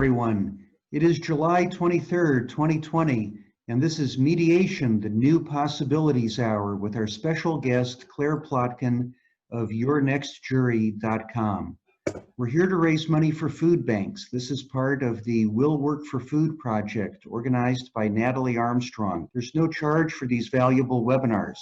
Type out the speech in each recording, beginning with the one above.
everyone. It is July 23rd, 2020, and this is Mediation, the New Possibilities Hour with our special guest, Claire Plotkin of YourNextJury.com. We're here to raise money for food banks. This is part of the Will Work for Food project organized by Natalie Armstrong. There's no charge for these valuable webinars.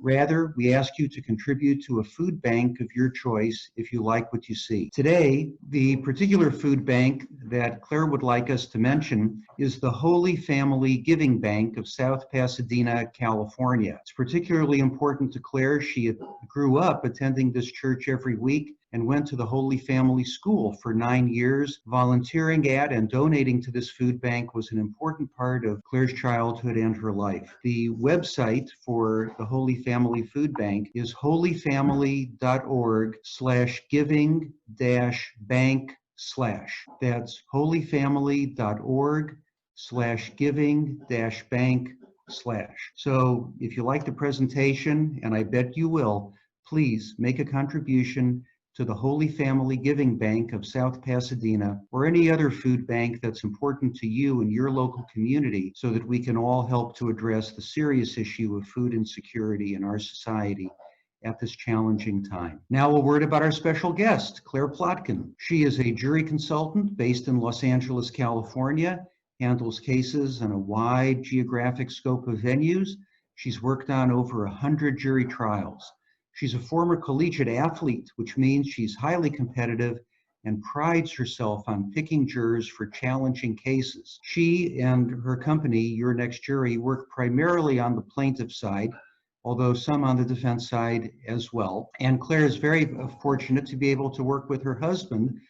Rather, we ask you to contribute to a food bank of your choice if you like what you see. Today, the particular food bank that Claire would like us to mention is the Holy Family Giving Bank of South Pasadena, California. It's particularly important to Claire. She grew up attending this church every week and went to the Holy Family School for 9 years. Volunteering at and donating to this food bank was an important part of Claire's childhood and her life. The website for the Holy Family Food Bank is holyfamily.org/giving-bank/. That's holyfamily.org/giving-bank/. So if you like the presentation, and I bet you will, please make a contribution to the Holy Family Giving Bank of South Pasadena or any other food bank that's important to you and your local community so that we can all help to address the serious issue of food insecurity in our society at this challenging time. Now a word about our special guest, Claire Plotkin. She is a jury consultant based in Los Angeles, California, handles cases in a wide geographic scope of venues. She's worked on over 100 jury trials. She's a former collegiate athlete, which means she's highly competitive and prides herself on picking jurors for challenging cases. She and her company, Your Next Jury, work primarily on the plaintiff side, although some on the defense side as well. And Claire is very fortunate to be able to work with her husband,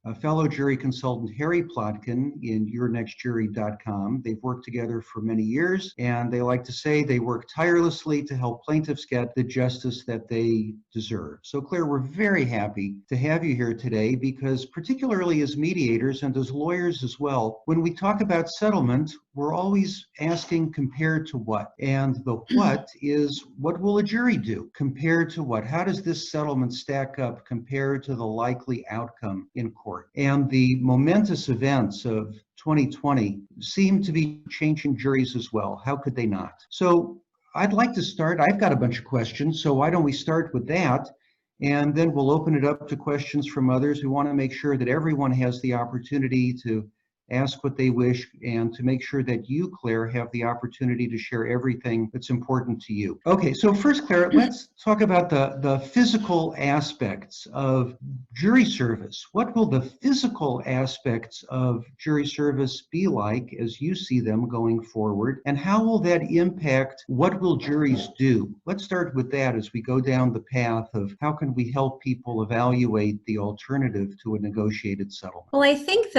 a fellow jury consultant, Harry Plotkin, in YourNextJury.com. They've worked together for many years, and they like to say they work tirelessly to help plaintiffs get the justice that they deserve. So Claire, we're very happy to have you here today because particularly as mediators and as lawyers as well, when we talk about settlement, we're always asking compared to what? And the what is, what will a jury do? Compared to what? How does this settlement stack up compared to the likely outcome in court? And the momentous events of 2020 seem to be changing juries as well. How could they not? So I'd like to start. I've got a bunch of questions, so why don't we start with that? And then we'll open it up to questions from others. We want to make sure that everyone has the opportunity to ask what they wish and to make sure that you, Claire, have the opportunity to share everything that's important to you. Okay, so first, Claire, let's talk about the physical aspects of jury service. What will the physical aspects of jury service be like as you see them going forward? And how will that impact what will juries do? Let's start with that as we go down the path of how can we help people evaluate the alternative to a negotiated settlement? Well, I think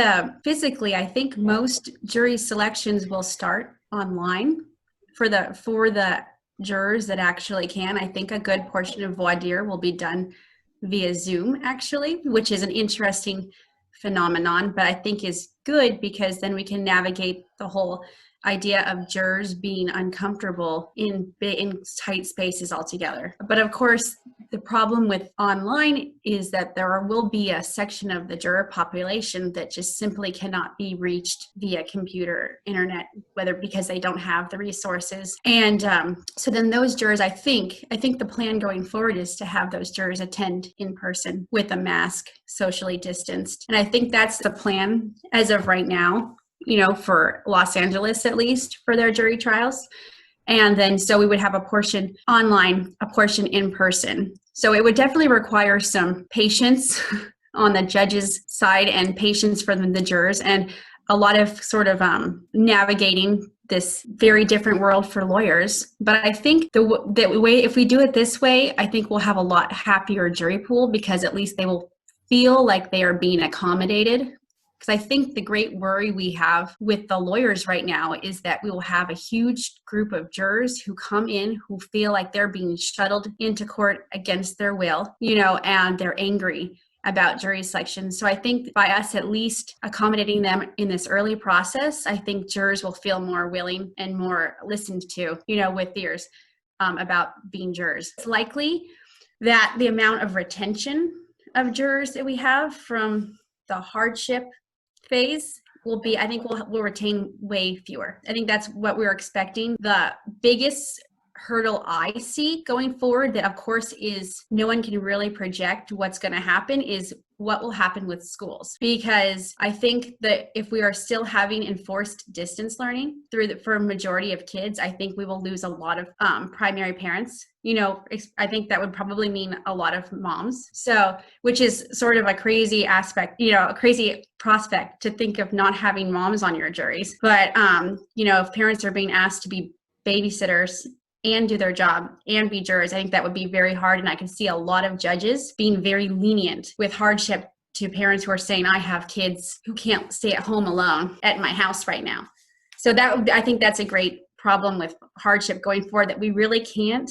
I think most jury selections will start online for the jurors that actually can. I think a good portion of voir dire will be done via Zoom, actually, which is an interesting phenomenon, but I think is good because then we can navigate the whole idea of jurors being uncomfortable in tight spaces altogether. But of course, the problem with online is that there will be a section of the juror population that just simply cannot be reached via computer, internet, whether because they don't have the resources. And so then those jurors, I think the plan going forward is to have those jurors attend in person with a mask, socially distanced. And I think that's the plan as of right now, for Los Angeles, at least, for their jury trials. And then, so we would have a portion online, a portion in person. So it would definitely require some patience on the judge's side and patience for the jurors and a lot of sort of navigating this very different world for lawyers. But I think the way, if we do it this way, I think we'll have a lot happier jury pool because at least they will feel like they are being accommodated. Because I think the great worry we have with the lawyers right now is that we will have a huge group of jurors who come in who feel like they're being shuttled into court against their will, and they're angry about jury selection. So I think by us at least accommodating them in this early process, I think jurors will feel more willing and more listened to, with ears about being jurors. It's likely that the amount of retention of jurors that we have from the hardship phase I think we'll retain way fewer. I think that's what we're expecting. The biggest hurdle I see going forward, that of course is no one can really project what's going to happen, is what will happen with schools. Because I think that if we are still having enforced distance learning for a majority of kids, I think we will lose a lot of primary parents. I think that would probably mean a lot of moms. So, which is sort of a crazy aspect, a crazy prospect to think of not having moms on your juries. But, if parents are being asked to be babysitters and do their job and be jurors, I think that would be very hard. And I can see a lot of judges being very lenient with hardship to parents who are saying, I have kids who can't stay at home alone at my house right now. So I think that's a great problem with hardship going forward, that we really can't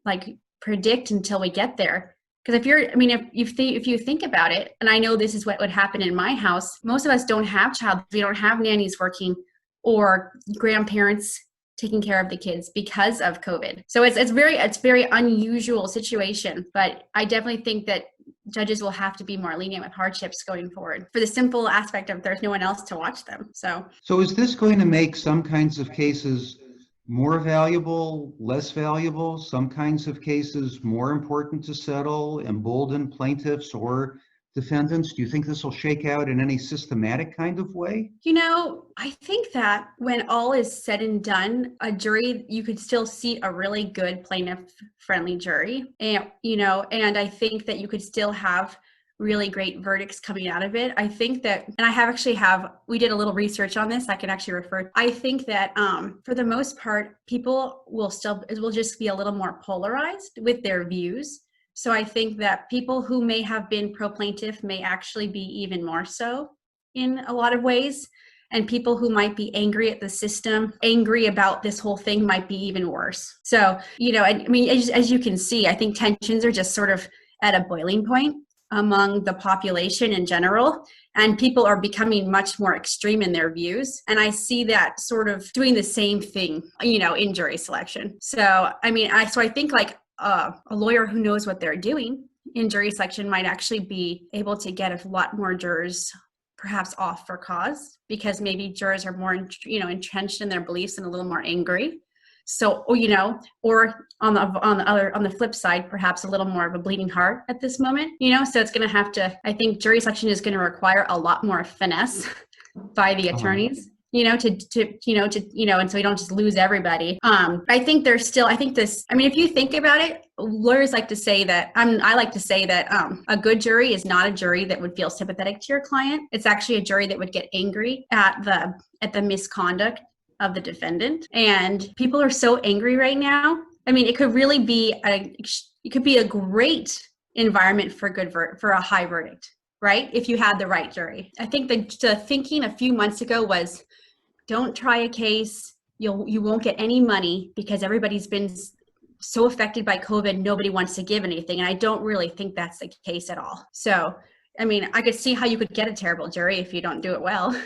like predict until we get there. Because if you think about it, and I know this is what would happen in my house, most of us don't have we don't have nannies working or grandparents taking care of the kids because of COVID. So it's very unusual situation, but I definitely think that judges will have to be more lenient with hardships going forward for the simple aspect of there's no one else to watch them. So is this going to make some kinds of cases more valuable, less valuable, some kinds of cases more important to settle, embolden plaintiffs or defendants? Do you think this will shake out in any systematic kind of way? I think that when all is said and done, a jury, you could still see a really good plaintiff-friendly jury. And I think that you could still have really great verdicts coming out of it. I think that, and we did a little research on this, I can actually refer. I think that for the most part, people will just be a little more polarized with their views. So I think that people who may have been pro-plaintiff may actually be even more so in a lot of ways. And people who might be angry at the system, angry about this whole thing, might be even worse. So, as you can see, I think tensions are just sort of at a boiling point among the population in general. And people are becoming much more extreme in their views. And I see that sort of doing the same thing, in jury selection. So, I think like a lawyer who knows what they're doing in jury selection might actually be able to get a lot more jurors perhaps off for cause, because maybe jurors are more, entrenched in their beliefs and a little more angry. So, or on the flip side, perhaps a little more of a bleeding heart at this moment, so it's going to have to, I think jury selection is going to require a lot more finesse by the attorneys, and so we don't just lose everybody. I think if you think about it, lawyers like to say that, I like to say that a good jury is not a jury that would feel sympathetic to your client. It's actually a jury that would get angry at the misconduct of the defendant. And people are so angry right now. It could really be a great environment for a high verdict, right? If you had the right jury. I think the thinking a few months ago was, don't try a case. You won't get any money because everybody's been so affected by COVID. Nobody wants to give anything. And I don't really think that's the case at all. So, I could see how you could get a terrible jury if you don't do it well,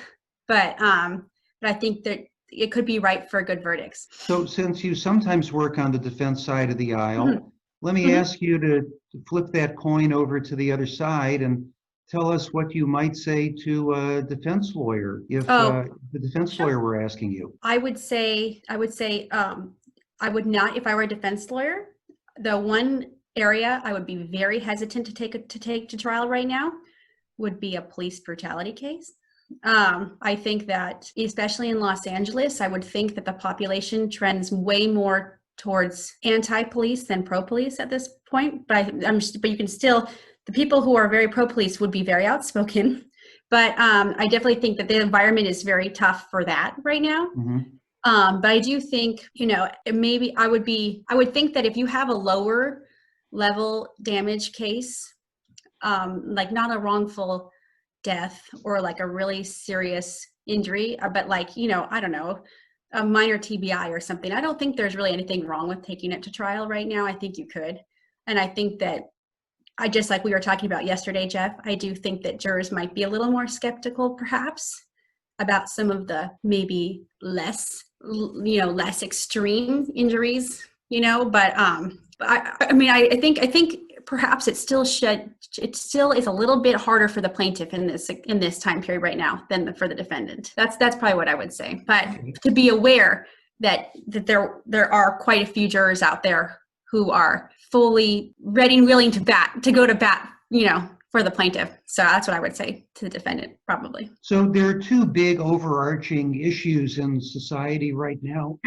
but I think that it could be ripe for good verdicts. So since you sometimes work on the defense side of the aisle, let me ask you to flip that coin over to the other side and tell us what you might say to a defense lawyer if the defense lawyer were asking you. I would say I would not, if I were a defense lawyer. The one area I would be very hesitant to take to trial right now would be a police brutality case. I think that, especially in Los Angeles, I would think that the population trends way more towards anti-police than pro-police at this point. But you can still, the people who are very pro-police would be very outspoken. But I definitely think that the environment is very tough for that right now. But I do think, maybe I would think that if you have a lower level damage case, like not a wrongful death or like a really serious injury, but like, I don't know, a minor TBI or something, I don't think there's really anything wrong with taking it to trial right now. I think you could. And I think that just like we were talking about yesterday, Jeff, I do think that jurors might be a little more skeptical perhaps about some of the maybe less extreme injuries, but I think perhaps it still is a little bit harder for the plaintiff in this time period right now than for the defendant. That's probably what I would say. But to be aware that there are quite a few jurors out there who are fully ready and willing to go to bat, for the plaintiff. So that's what I would say to the defendant, probably. So there are two big overarching issues in society right now,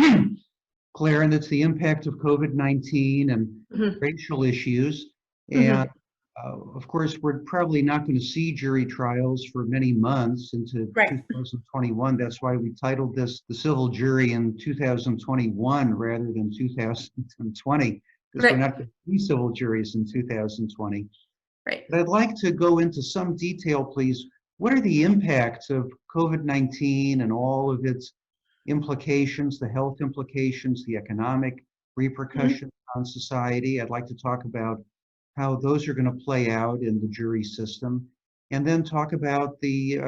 Claire, and it's the impact of COVID-19 and racial issues. And of course, we're probably not going to see jury trials for many months into 2021. That's why we titled this The Civil Jury in 2021 rather than 2020, because we're not going to see civil juries in 2020. Right. But I'd like to go into some detail, please. What are the impacts of COVID-19 and all of its implications, the health implications, the economic repercussions on society? I'd like to talk about how those are going to play out in the jury system, and then talk about the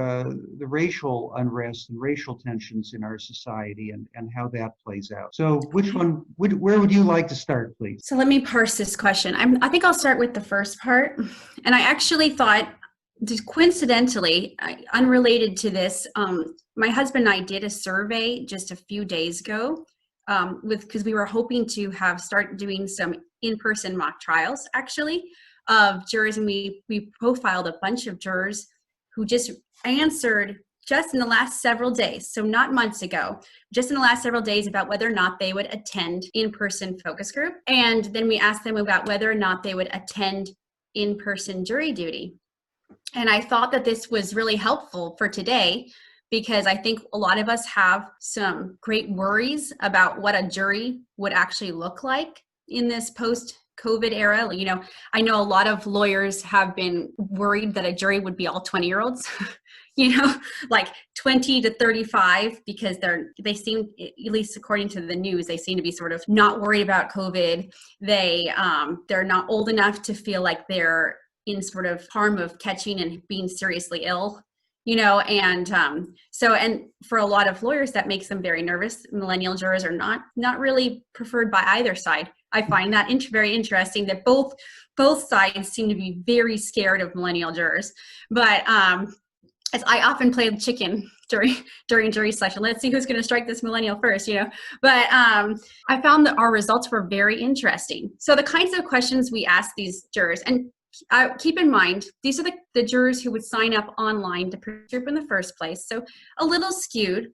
racial unrest and racial tensions in our society and how that plays out. So where would you like to start, please? So let me parse this question. I think I'll start with the first part. And I actually thought, just coincidentally, unrelated to this, my husband and I did a survey just a few days ago because we were hoping to start doing some in-person mock trials, actually, of jurors, and we profiled a bunch of jurors who just answered just in the last several days, so not months ago, just in the last several days, about whether or not they would attend in-person focus group. And then we asked them about whether or not they would attend in-person jury duty. And I thought that this was really helpful for today, because I think a lot of us have some great worries about what a jury would actually look like in this post-COVID era. I know a lot of lawyers have been worried that a jury would be all 20-year-olds, like 20 to 35, because they seem, at least according to the news, they seem to be sort of not worried about COVID. They're not old enough to feel like they're in sort of harm of catching and being seriously ill. And for a lot of lawyers, that makes them very nervous. Millennial jurors are not really preferred by either side. I find that very interesting that both sides seem to be very scared of millennial jurors. But as I often play chicken during jury selection, let's see who's going to strike this millennial first, But I found that our results were very interesting. So the kinds of questions we asked these jurors, and keep in mind, these are the jurors who would sign up online to group in the first place. So a little skewed,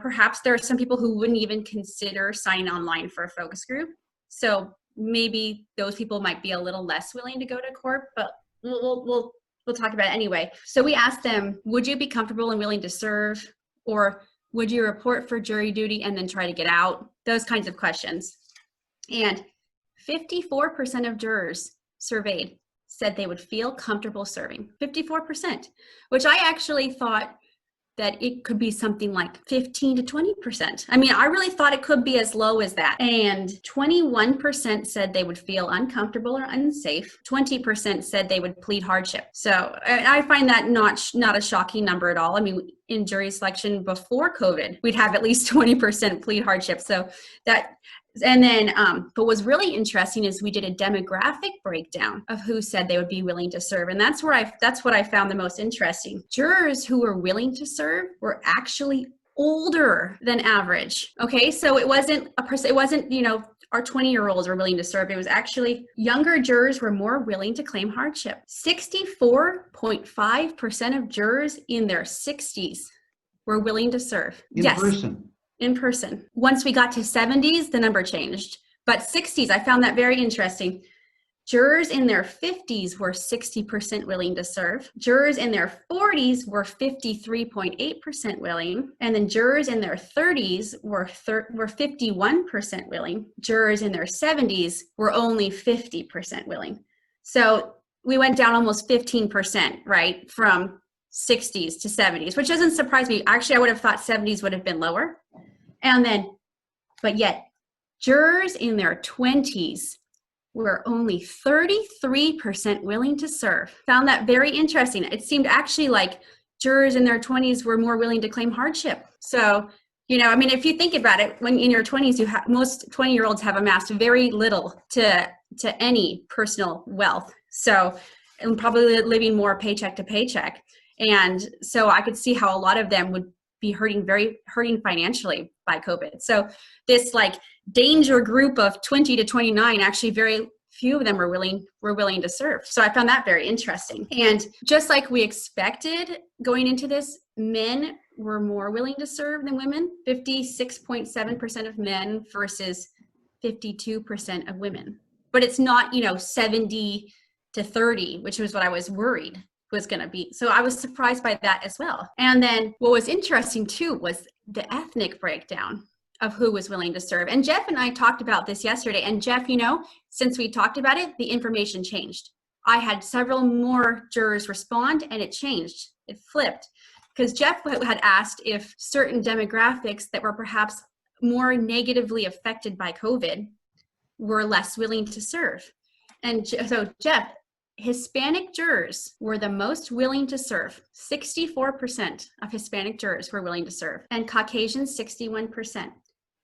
perhaps there are some people who wouldn't even consider signing online for a focus group. So maybe those people might be a little less willing to go to court, but we'll talk about it anyway. So we asked them, would you be comfortable and willing to serve? Or would you report for jury duty and then try to get out? Those kinds of questions. And 54% of jurors surveyed said they would feel comfortable serving. 54%, which I actually thought that it could be something like 15 to 20%. I mean, I really thought it could be as low as that. And 21% said they would feel uncomfortable or unsafe. 20% said they would plead hardship. So I find that not a shocking number at all. I mean, in jury selection before COVID, we'd have at least 20% plead hardship. So that, and then, but what's really interesting is we did a demographic breakdown of who said they would be willing to serve. And that's what I found the most interesting. Jurors who were willing to serve were actually older than average. Okay. So it wasn't our 20-year-olds were willing to serve. It was actually younger jurors were more willing to claim hardship. 64.5% of jurors in their 60s were willing to serve. In person. Once we got to 70s, the number changed. But 60s, I found that very interesting. Jurors in their 50s were 60% willing to serve. Jurors in their 40s were 53.8% willing. And then jurors in their 30s were 51% willing. Jurors in their 70s were only 50% willing. So we went down almost 15%, right? From 60s to 70s, which doesn't surprise me. Actually, I would have thought 70s would have been lower. But yet, jurors in their 20s were only 33% willing to serve. Found that very interesting. It seemed actually like jurors in their 20s were more willing to claim hardship. So, if you think about it, when in your 20s, most 20-year-olds have amassed very little to to any personal wealth. So, and probably living more paycheck to paycheck. And so I could see how a lot of them would be hurting financially by COVID. So this like danger group of 20 to 29, actually very few of them were willing to serve. So I found that very interesting. And just like we expected going into this, men were more willing to serve than women. 56.7% of men versus 52% of women. But it's not, 70 to 30, which was what I was worried was going to be. So I was surprised by that as well. And then what was interesting too was the ethnic breakdown of who was willing to serve. And Jeff and I talked about this yesterday. And Jeff, since we talked about it, the information changed. I had several more jurors respond and it changed. It flipped. Because Jeff had asked if certain demographics that were perhaps more negatively affected by COVID were less willing to serve. And so Jeff, Hispanic jurors were the most willing to serve. 64% of Hispanic jurors were willing to serve, and Caucasians, 61%.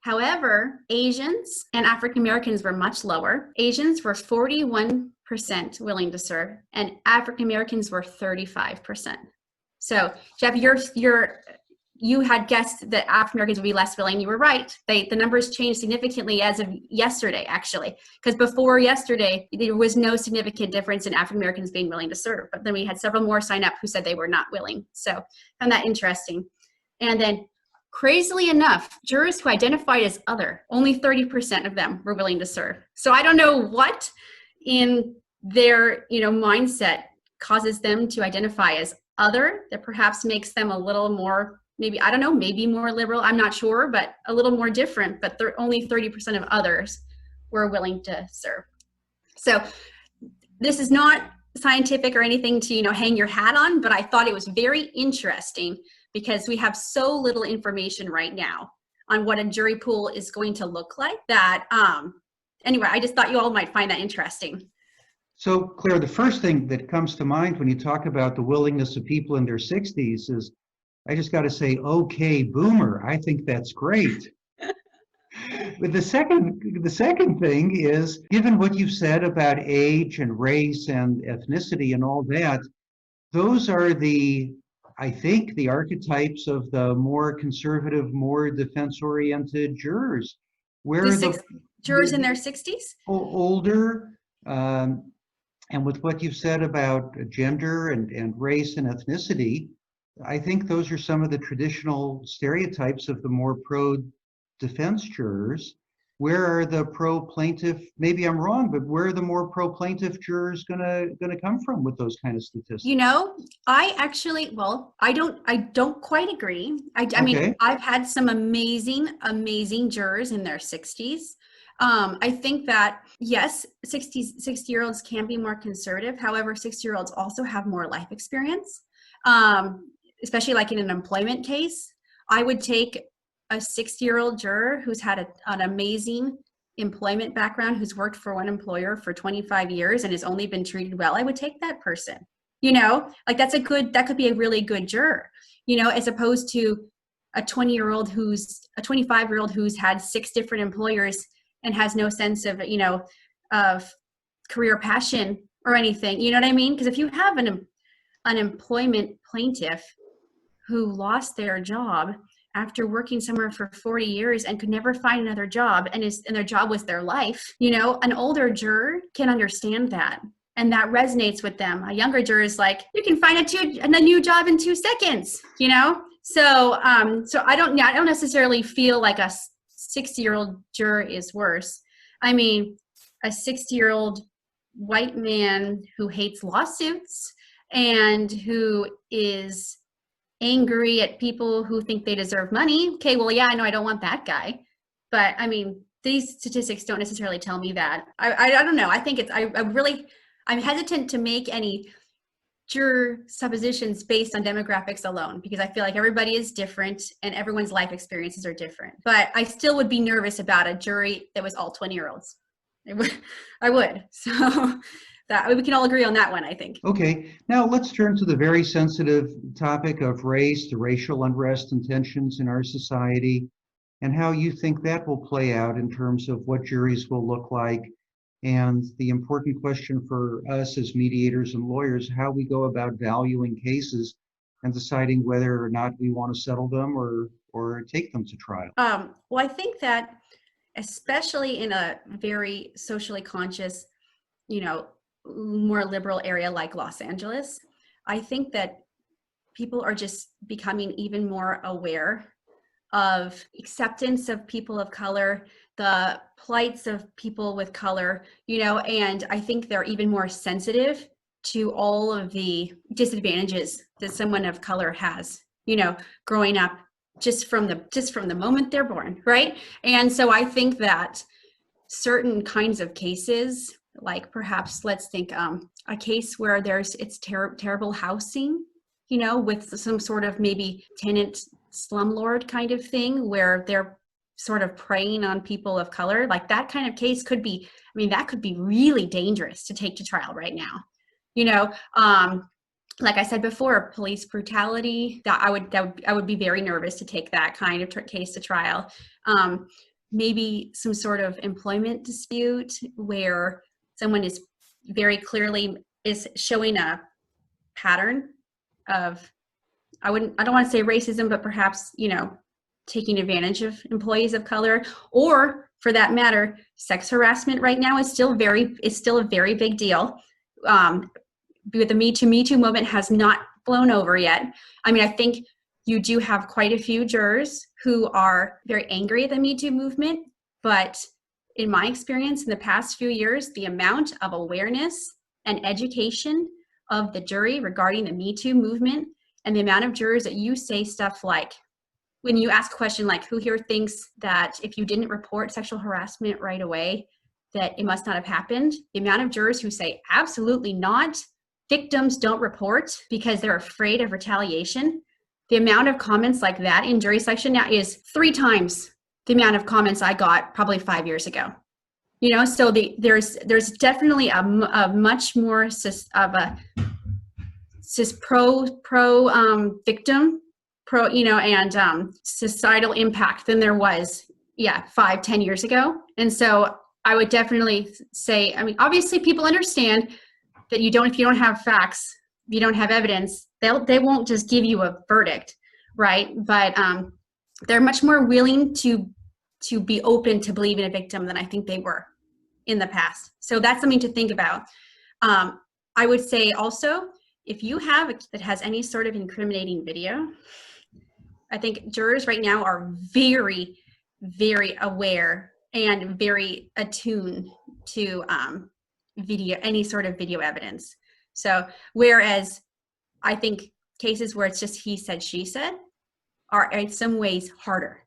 However, Asians and African Americans were much lower. Asians were 41% willing to serve, and African Americans were 35%. So, Jeff, you had guessed that African Americans would be less willing. You were right. The numbers changed significantly as of yesterday, actually, because before yesterday, there was no significant difference in African Americans being willing to serve. But then we had several more sign up who said they were not willing. So I found that interesting. And then crazily enough, jurors who identified as other, only 30% of them were willing to serve. So I don't know what in their mindset causes them to identify as other that perhaps makes them a little more, maybe, I don't know, maybe more liberal, I'm not sure, but a little more different, but only 30% of others were willing to serve. So this is not scientific or anything to, hang your hat on, but I thought it was very interesting because we have so little information right now on what a jury pool is going to look like that, anyway, I just thought you all might find that interesting. So, Claire, the first thing that comes to mind when you talk about the willingness of people in their 60s is, I just got to say, okay, boomer. I think that's great. But the second thing is, given what you've said about age and race and ethnicity and all that, those are I think, the archetypes of the more conservative, more defense-oriented jurors. Where jurors in their 60s? Older, and with what you've said about gender and race and ethnicity, I think those are some of the traditional stereotypes of the more pro-defense jurors. Where are the pro-plaintiff? Maybe I'm wrong, but where are the more pro-plaintiff jurors gonna come from with those kind of statistics? I actually, I don't quite agree. I mean, I've had some amazing jurors in their 60s. I think that, yes, 60-year-olds can be more conservative. However, 60-year-olds also have more life experience, especially like in an employment case. I would take a 60-year-old juror who's had an amazing employment background, who's worked for one employer for 25 years and has only been treated well. I would take that person, that could be a really good juror, as opposed to a 25-year-old who's had 6 different employers and has no sense of, of career passion or anything. You know what I mean? Because if you have an employment plaintiff who lost their job after working somewhere for 40 years and could never find another job, and their job was their life, an older juror can understand that. And that resonates with them. A younger juror is like, you can find a new job in 2 seconds, So I don't necessarily feel like a 60-year-old juror is worse. I mean, a 60-year-old white man who hates lawsuits and who is angry at people who think they deserve money. Okay, well, yeah, I know I don't want that guy. But I mean, these statistics don't necessarily tell me that. I don't know. I think I'm hesitant to make any juror suppositions based on demographics alone, because I feel like everybody is different and everyone's life experiences are different. But I still would be nervous about a jury that was all 20-year-olds. I would. So that we can all agree on that one, I think. Okay, now let's turn to the very sensitive topic of race, the racial unrest and tensions in our society, and how you think that will play out in terms of what juries will look like And the important question for us as mediators and lawyers, how we go about valuing cases and deciding whether or not we want to settle them or take them to trial. Well, I think that especially in a very socially conscious, more liberal area like Los Angeles, I think that people are just becoming even more aware of acceptance of people of color, the plights of people with color, and I think they're even more sensitive to all of the disadvantages that someone of color has, growing up just from the moment they're born, right? And so I think that certain kinds of cases, like perhaps let's think a case where it's terrible housing, with some sort of maybe tenant slumlord kind of thing where they're sort of preying on people of color, like that kind of case could be, that could be really dangerous to take to trial right now. Like I said before, police brutality, I would be very nervous to take that kind of case to trial. Maybe some sort of employment dispute where someone is very clearly is showing a pattern of, I don't want to say racism, but perhaps, taking advantage of employees of color, or for that matter, sex harassment right now is still a very big deal. With the Me Too movement has not blown over yet. I think you do have quite a few jurors who are very angry at the Me Too movement, but in my experience in the past few years, the amount of awareness and education of the jury regarding the Me Too movement and the amount of jurors that you say stuff like, when you ask a question like, who here thinks that if you didn't report sexual harassment right away, that it must not have happened? The amount of jurors who say, absolutely not, victims don't report because they're afraid of retaliation. The amount of comments like that in jury selection now is 3 times the amount of comments I got probably 5 years ago. So there's definitely a much more of a pro victim, and societal impact than there was 5-10 years ago. And so I would definitely say, obviously people understand that if you don't have facts, if you don't have evidence, they won't just give you a verdict, right? But they're much more willing to be open to believe in a victim than I think they were in the past. So that's something to think about. I would say also, if you have that has any sort of incriminating video, I think jurors right now are very, very aware and very attuned to any sort of video evidence. So whereas I think cases where it's just he said, she said are in some ways harder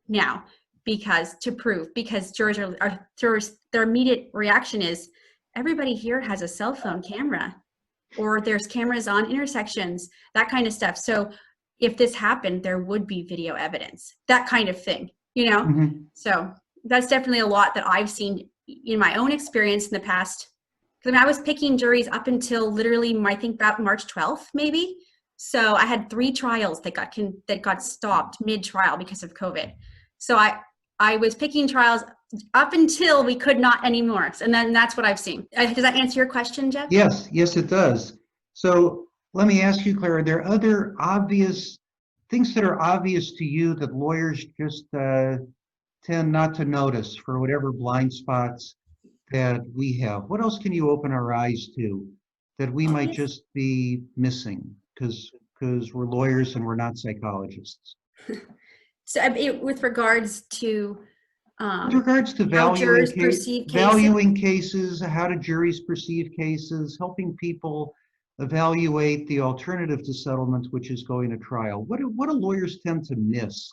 now because jurors, their immediate reaction is everybody here has a cell phone camera, or there's cameras on intersections, that kind of stuff. So if this happened, there would be video evidence, that kind of thing, Mm-hmm. So that's definitely a lot that I've seen in my own experience in the past. Because I was picking juries up until literally, I think about March 12th, maybe. So I had 3 trials that got stopped mid-trial because of COVID. So I was picking trials up until we could not anymore. And then that's what I've seen. Does that answer your question, Jeff? Yes, it does. So let me ask you, Claire, are there other obvious things that are obvious to you that lawyers just tend not to notice for whatever blind spots that we have? What else can you open our eyes to that we might just be missing because we're lawyers and we're not psychologists? So with regards to valuing, jurors perceive valuing cases, how do juries perceive cases, helping people evaluate the alternative to settlement, which is going to trial. What do lawyers tend to miss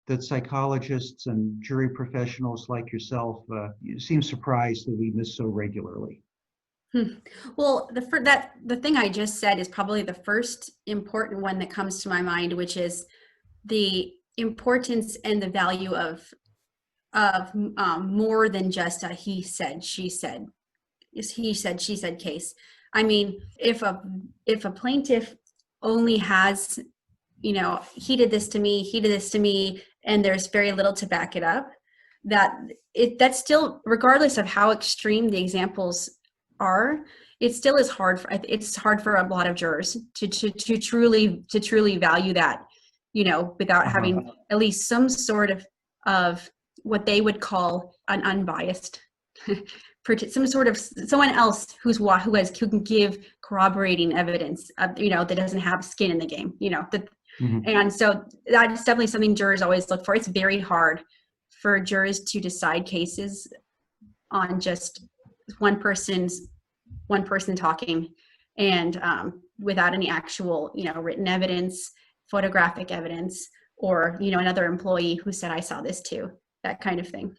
that psychologists and jury professionals like yourself seem surprised that we miss so regularly? Well, the thing I just said is probably the first important one that comes to my mind, which is the importance and the value of more than just a he said, she said case. I mean, if a plaintiff only has, he did this to me, and there's very little to back it up, that's still, regardless of how extreme the examples are, it still is hard for, it's hard for a lot of jurors to truly value that, without having at least some sort of what they would call an unbiased someone else who can give corroborating evidence, that doesn't have skin in the game, and so that's definitely something jurors always look for. It's very hard for jurors to decide cases on just one person talking, and without any actual, written evidence, photographic evidence, or, another employee who said, I saw this too, that kind of thing.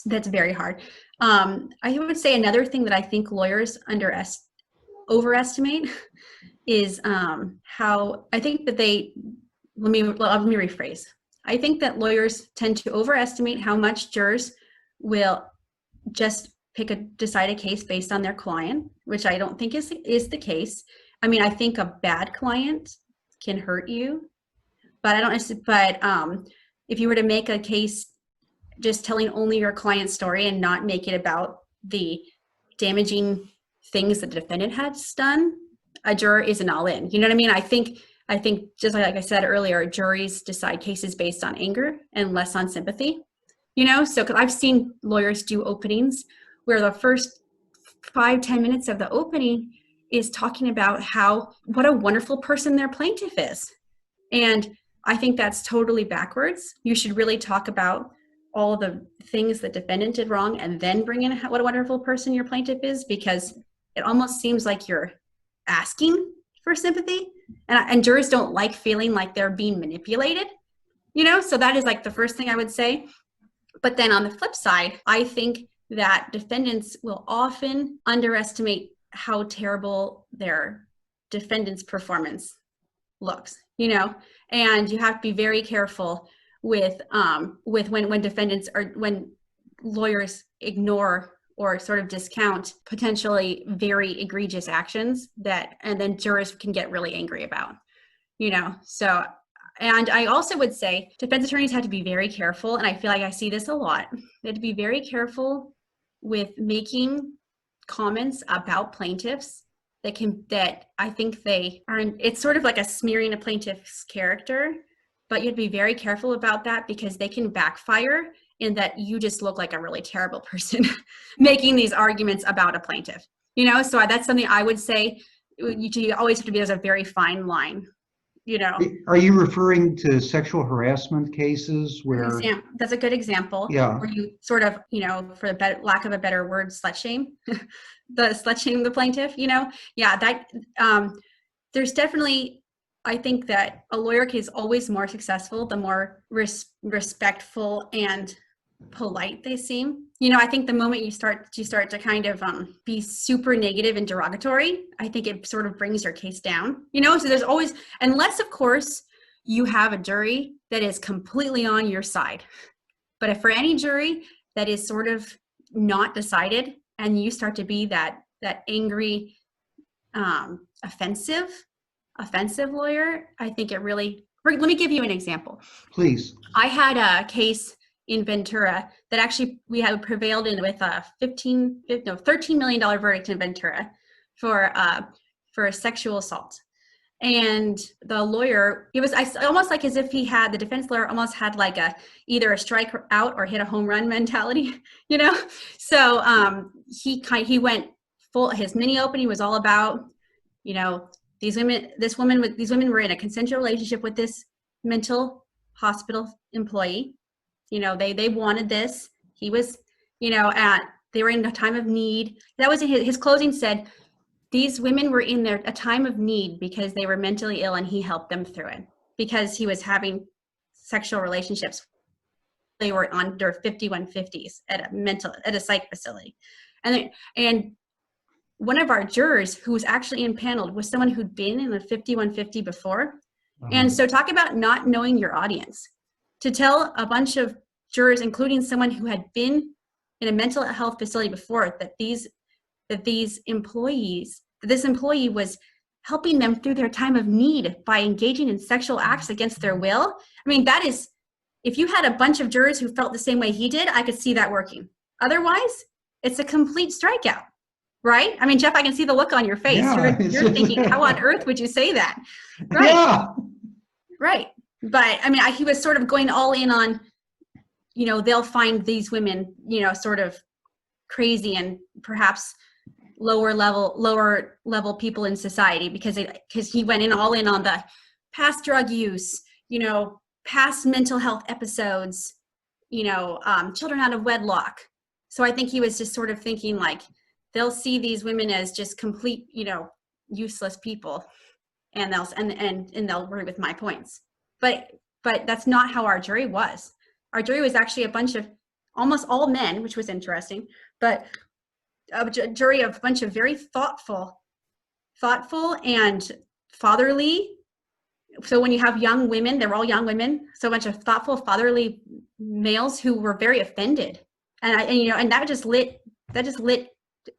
That's very hard. I would say another thing that I think lawyers overestimate is how I think that let me rephrase. I think that lawyers tend to overestimate how much jurors will just decide a case based on their client, which I don't think is the case. I mean, I think a bad client can hurt you, but if you were to make a case just telling only your client's story and not make it about the damaging things that the defendant has done, a juror isn't all in. You know what I mean? I think just like I said earlier, juries decide cases based on anger and less on sympathy. So because I've seen lawyers do openings where the first 5-10 minutes of the opening is talking about what a wonderful person their plaintiff is. And I think that's totally backwards. You should really talk about all the things the defendant did wrong and then bring in what a wonderful person your plaintiff is, because it almost seems like you're asking for sympathy, and jurors don't like feeling like they're being manipulated, so that is like the first thing I would say. But then on the flip side, I think that defendants will often underestimate how terrible their defendant's performance looks, and you have to be very careful with when lawyers ignore or sort of discount potentially very egregious actions and then jurors can get really angry about, so. And I also would say defense attorneys have to be very careful, and I feel like I see this a lot. They have to be very careful with making comments about plaintiffs that I think they are. It's sort of like a smearing a plaintiff's character, but you have to be very careful about that because they can backfire in that you just look like a really terrible person making these arguments about a plaintiff. So that's something I would say you always have to be. There's a very fine line. Are you referring to sexual harassment cases where? That's a good example. Yeah. Where you sort of, for the lack of a better word, slut shame the plaintiff. Yeah. That there's definitely. I think that a lawyer is always more successful the more respectful and polite they seem. I think the moment you start to kind of be super negative and derogatory, I think it sort of brings your case down. So there's always, unless of course you have a jury that is completely on your side. But if for any jury that is sort of not decided and you start to be that angry, offensive lawyer, I think it really, let me give you an example. Please. I had a case in Ventura that actually we have prevailed in with a $13 million verdict in Ventura for sexual assault. And the lawyer, it was almost like as if the defense lawyer almost had like either a strike out or hit a home run mentality, So he went full, his mini opening was all about, these women were in a consensual relationship with this mental hospital employee. They wanted this. He was, they were in a time of need. That was his closing said, these women were in a time of need because they were mentally ill and he helped them through it because he was having sexual relationships. They were under 5150s at a psych facility. And one of our jurors who was actually impaneled was someone who'd been in a 5150 before. Uh-huh. And so talk about not knowing your audience. To tell a bunch of jurors, including someone who had been in a mental health facility before, that this employee was helping them through their time of need by engaging in sexual acts against their will. I mean, that is if you had a bunch of jurors who felt the same way he did, I could see that working. Otherwise, it's a complete strikeout, right? I mean, Jeff, I can see the look on your face. Yeah, You're thinking, how on earth would you say that? Right. Yeah. Right. But I mean, he was sort of going all in on, they'll find these women, sort of crazy and perhaps lower level people in society because he went in all in on the past drug use, past mental health episodes, children out of wedlock. So I think he was just sort of thinking like they'll see these women as just complete, useless people, and they'll agree with my points. But that's not how our jury was. Our jury was actually a bunch of almost all men, which was interesting, but a jury of a bunch of very thoughtful and fatherly. So when you have young women, they were all young women. So a bunch of thoughtful, fatherly males who were very offended, and that just lit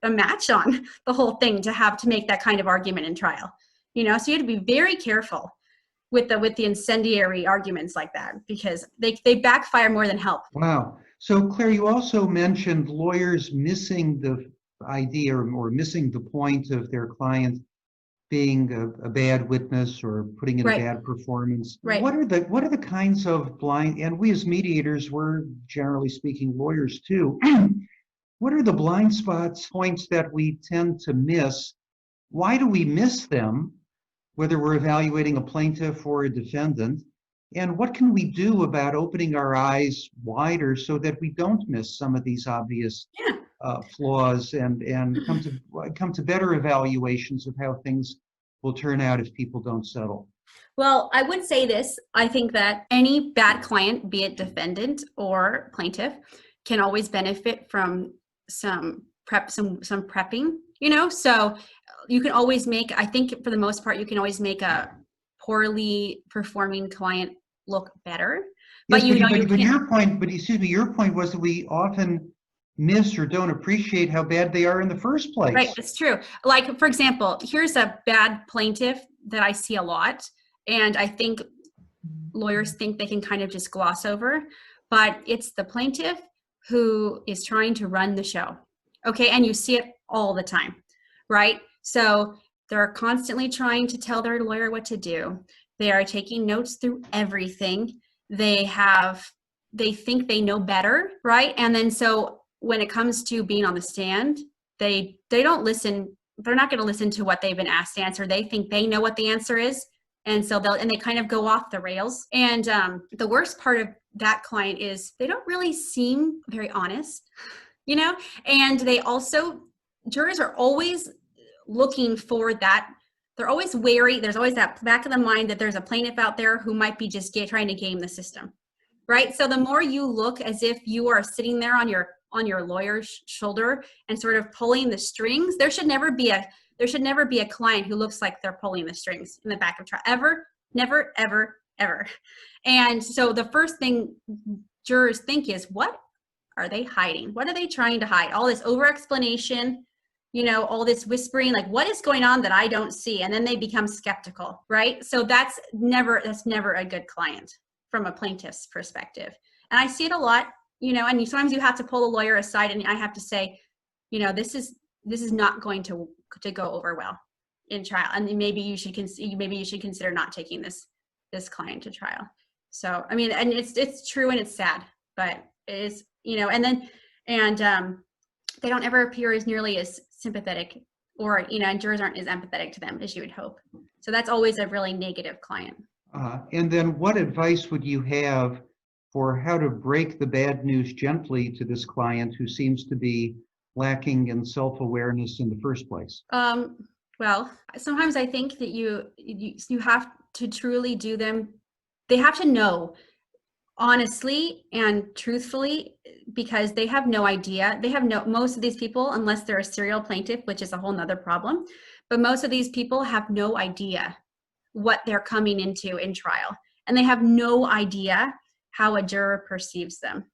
a match on the whole thing to make that kind of argument in trial. So you had to be very careful with the incendiary arguments like that because they backfire more than help. Wow. So Claire, you also mentioned lawyers missing the idea or missing the point of their client being a bad witness or putting in Right. a bad performance. Right. What are the kinds of blind, and we as mediators, we're generally speaking lawyers too. What are the blind spots, points that we tend to miss? Why do we miss them, whether we're evaluating a plaintiff or a defendant? And what can we do about opening our eyes wider so that we don't miss some of these obvious flaws and come to better evaluations of how things will turn out if people don't settle? Well, I would say this. I think that any bad client, be it defendant or plaintiff, can always benefit from some prepping, so you can always I think for the most part, you can always make a poorly performing client look better. But yes, your point was that we often miss or don't appreciate how bad they are in the first place. Right, it's true. Like, for example, here's a bad plaintiff that I see a lot, and I think lawyers think they can kind of just gloss over, but it's the plaintiff who is trying to run the show. Okay, and you see it all the time, right? So they're constantly trying to tell their lawyer what to do. They are taking notes through everything. They think they know better, right? And then so when it comes to being on the stand, they don't listen. They're not going to listen to what they've been asked to answer. They think they know what the answer is. And so they kind of go off the rails. And the worst part of that client is they don't really seem very honest, and they also, jurors are always looking for that. They're always wary. There's always that back of the mind that there's a plaintiff out there who might be just trying to game the system, right? So the more you look as if you are sitting there on your lawyer's shoulder and sort of pulling the strings, there should never be a client who looks like they're pulling the strings in the back of trial. Ever, never, ever, ever. And so the first thing jurors think is, what are they hiding? What are they trying to hide? All this over explanation, all this whispering, like what is going on that I don't see? And then they become skeptical, right? So that's never a good client from a plaintiff's perspective. And I see it a lot, and sometimes you have to pull the lawyer aside and I have to say, this is not going to go over well in trial. And maybe you should consider not taking this client to trial. So, I mean, and it's true and it's sad, but it is, and they don't ever appear as nearly as sympathetic or, and jurors aren't as empathetic to them as you would hope. So that's always a really negative client. And then what advice would you have for how to break the bad news gently to this client who seems to be lacking in self-awareness in the first place? Well, sometimes I think that you have to truly do them. They have to know honestly and truthfully, because they have no idea. Most of these people, unless they're a serial plaintiff, which is a whole nother problem, but most of these people have no idea what they're coming into in trial. And they have no idea how a juror perceives them.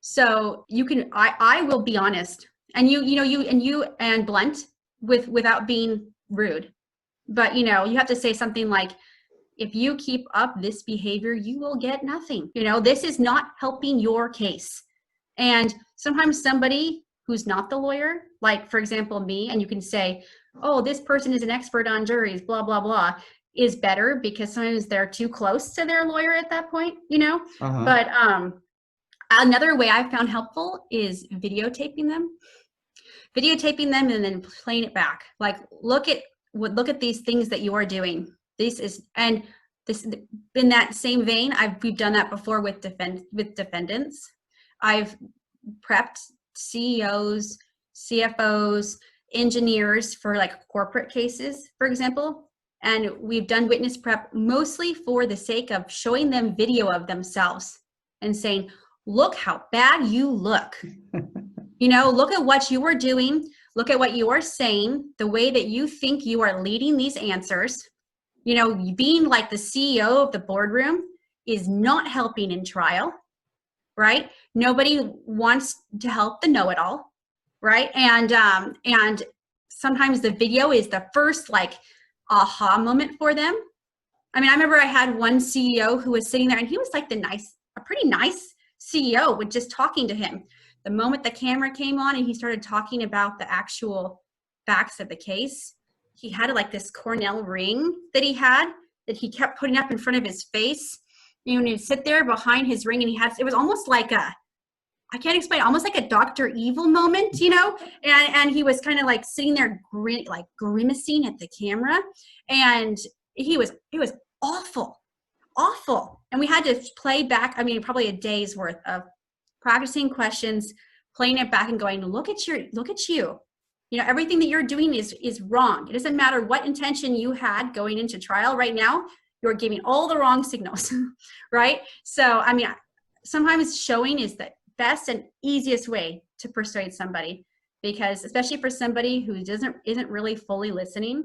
So I will be honest, and you and blunt without being rude. But you have to say something like, if you keep up this behavior, you will get nothing. You know, this is not helping your case. And sometimes somebody who's not the lawyer, like for example, me, and you can say, oh, this person is an expert on juries, blah, blah, blah, is better because sometimes they're too close to their lawyer at that point, you know? But another way I found helpful is videotaping them and then playing it back. Like, look at these things that you are doing. This in that same vein, we've done that before with defendants. I've prepped CEOs, CFOs, engineers for like corporate cases, for example. And we've done witness prep mostly for the sake of showing them video of themselves and saying, look how bad you look. You know, look at what you are doing. Look at what you are saying, the way that you think you are leading these answers. You know, being like the CEO of the boardroom is not helping in trial, right? Nobody wants to help the know-it-all, right? And sometimes the video is the first like aha moment for them. I mean, I remember I had one CEO who was sitting there and he was like a pretty nice CEO with just talking to him. The moment the camera came on and he started talking about the actual facts of the case, he had like this Cornell ring that he kept putting up in front of his face. You know, he'd sit there behind his ring and it was almost like I can't explain, almost like a Dr. Evil moment, you know? And he was kind of like sitting there grimacing at the camera. And it was awful. And we had to play back, I mean, probably a day's worth of practicing questions, playing it back and going, look at you. You know, everything that you're doing is wrong. It doesn't matter what intention you had going into trial right now, you're giving all the wrong signals, right? So, I mean, sometimes showing is the best and easiest way to persuade somebody, because especially for somebody who isn't really fully listening,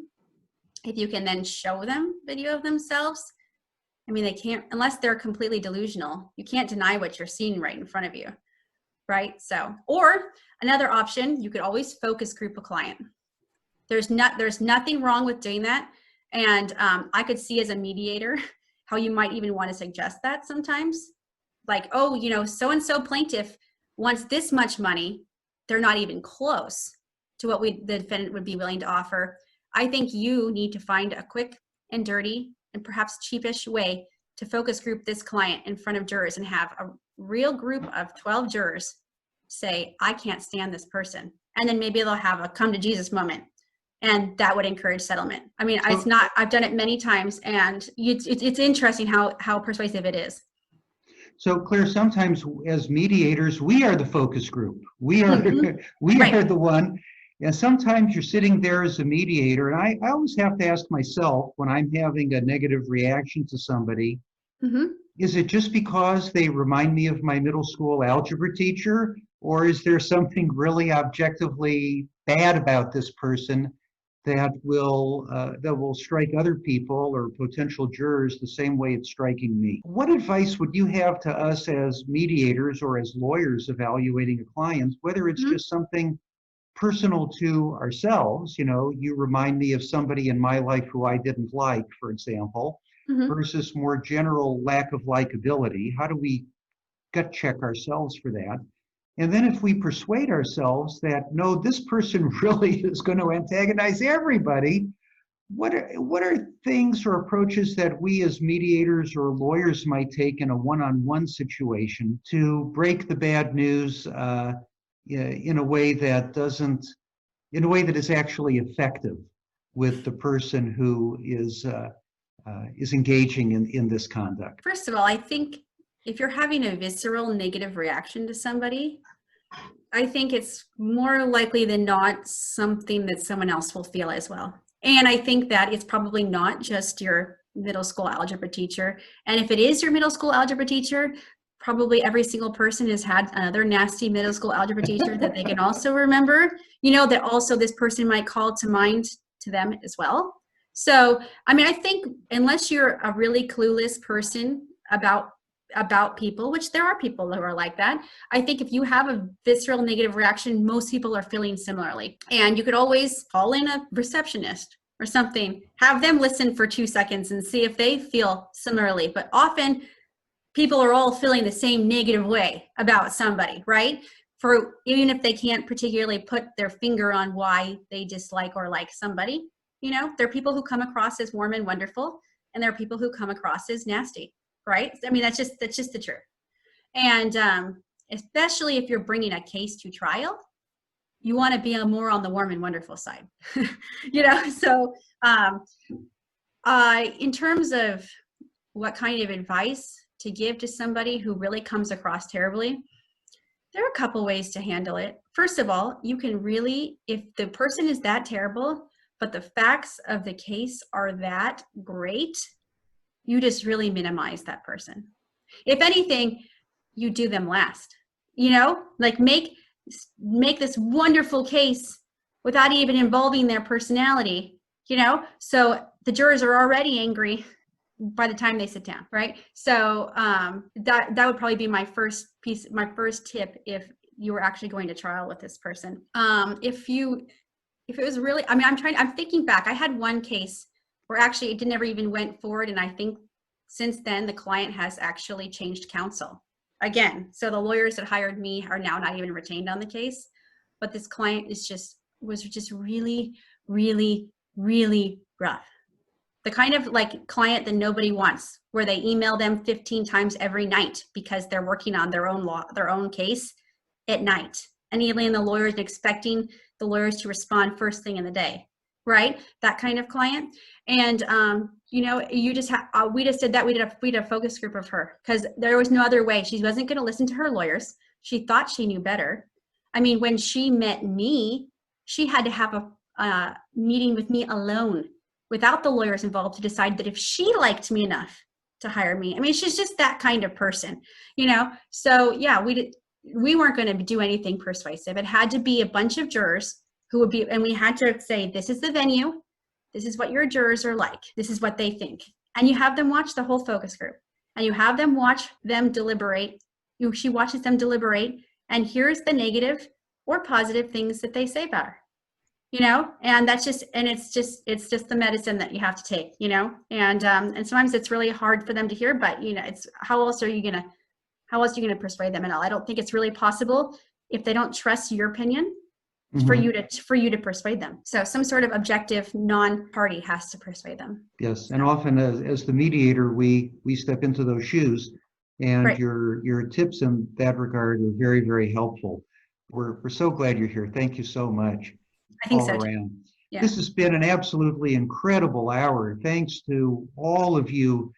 if you can then show them video of themselves, I mean, they can't, unless they're completely delusional, you can't deny what you're seeing right in front of you, right? So, or another option, you could always focus group a client. There's nothing wrong with doing that. And I could see as a mediator how you might even want to suggest that sometimes. Like, oh, you know, so-and-so plaintiff wants this much money. They're not even close to what the defendant would be willing to offer. I think you need to find a quick and dirty and perhaps cheapish way to focus group this client in front of jurors and have a real group of 12 jurors say, I can't stand this person. And then maybe they'll have a come to Jesus moment. And that would encourage settlement. I mean, I've done it many times, and it's interesting how persuasive it is. So Claire, sometimes as mediators, we are the focus group. We are Right. are the one. And sometimes you're sitting there as a mediator, and I always have to ask myself when I'm having a negative reaction to somebody, is it just because they remind me of my middle school algebra teacher, or is there something really objectively bad about this person that will strike other people or potential jurors the same way it's striking me? What advice would you have to us as mediators or as lawyers evaluating a client, whether it's just something personal to ourselves, you know, you remind me of somebody in my life who I didn't like, for example, versus more general lack of likability? How do we gut check ourselves for that? And then if we persuade ourselves that, no, this person really is going to antagonize everybody, what are things or approaches that we as mediators or lawyers might take in a one-on-one situation to break the bad news in a way that is actually effective with the person who is engaging in this conduct? First of all, I think if you're having a visceral negative reaction to somebody, I think it's more likely than not something that someone else will feel as well. And I think that it's probably not just your middle school algebra teacher. And if it is your middle school algebra teacher, probably every single person has had another nasty middle school algebra teacher that they can also remember, you know, that also this person might call to mind to them as well. So, I mean, I think unless you're a really clueless person about people, which there are people who are like that, I think if you have a visceral negative reaction, most people are feeling similarly. And you could always call in a receptionist, or something, have them listen for 2 seconds and see if they feel similarly. But often people are all feeling the same negative way about somebody, right? For even if they can't particularly put their finger on why they dislike or like somebody, there are people who come across as warm and wonderful, and there are people who come across as nasty, right? I mean, that's just the truth. And especially if you're bringing a case to trial, you want to be more on the warm and wonderful side, So in terms of what kind of advice to give to somebody who really comes across terribly, there are a couple ways to handle it. First of all, you can really, if the person is that terrible, but the facts of the case are that great, you just really minimize that person. If anything, you do them last, like make this wonderful case without even involving their personality, so the jurors are already angry by the time they sit down, right? So that would probably be my first tip if you were actually going to trial with this person. If it was really, I'm thinking back, I had one case where actually it never even went forward, and I think since then the client has actually changed counsel again. So the lawyers that hired me are now not even retained on the case, but this client was just really, really, really rough. The kind of like client that nobody wants, where they email them 15 times every night because they're working on their own case at night, and emailing the lawyers and expecting the lawyers to respond first thing in the day, right? That kind of client. And we just did that. We did a focus group of her because there was no other way. She wasn't going to listen to her lawyers. She thought she knew better. I mean, when she met me, she had to have a meeting with me alone, without the lawyers involved, to decide that if she liked me enough to hire me. I mean, she's just that kind of person, So yeah, we weren't going to do anything persuasive. It had to be a bunch of jurors who would be, and we had to say, this is the venue, this is what your jurors are like, this is what they think. And you have them watch the whole focus group, and you have them watch them deliberate. She watches them deliberate, and here's the negative or positive things that they say about her. And that's just, and it's just the medicine that you have to take, and sometimes it's really hard for them to hear, but it's, how else are you going to persuade them at all? I don't think it's really possible if they don't trust your opinion for you to persuade them. So some sort of objective non-party has to persuade them. Yes. And often as the mediator, we step into those shoes, and Right. your tips in that regard are very, very helpful. We're so glad you're here. Thank you so much. I think all so. around. Yeah. This has been an absolutely incredible hour. Thanks to all of you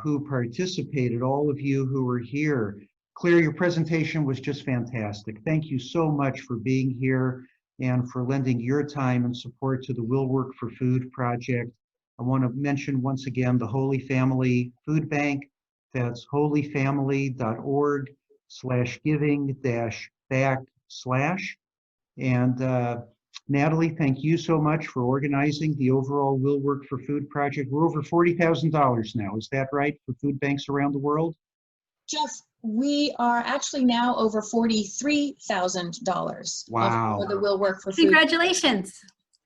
who participated, all of you who were here. Claire, your presentation was just fantastic. Thank you so much for being here and for lending your time and support to the Will Work for Food project. I want to mention once again the Holy Family Food Bank. That's holyfamily.org/giving-back/. And Natalie, thank you so much for organizing the overall Will Work for Food project. We're over $40,000 now. Is that right, for food banks around the world? Jeff, we are actually now over $43,000. Wow. For the Will Work for Food. Congratulations.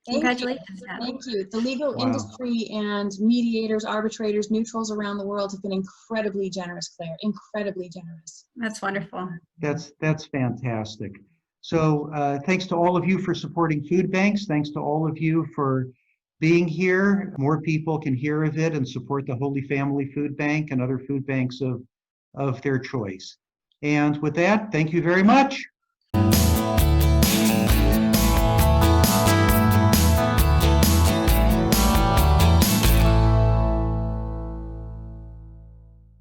Congratulations. Thank you. The legal industry and mediators, arbitrators, neutrals around the world have been incredibly generous, Claire, incredibly generous. That's wonderful. That's fantastic. So thanks to all of you for supporting food banks. Thanks to all of you for being here. More people can hear of it and support the Holy Family Food Bank and other food banks of their choice. And with that, thank you very much.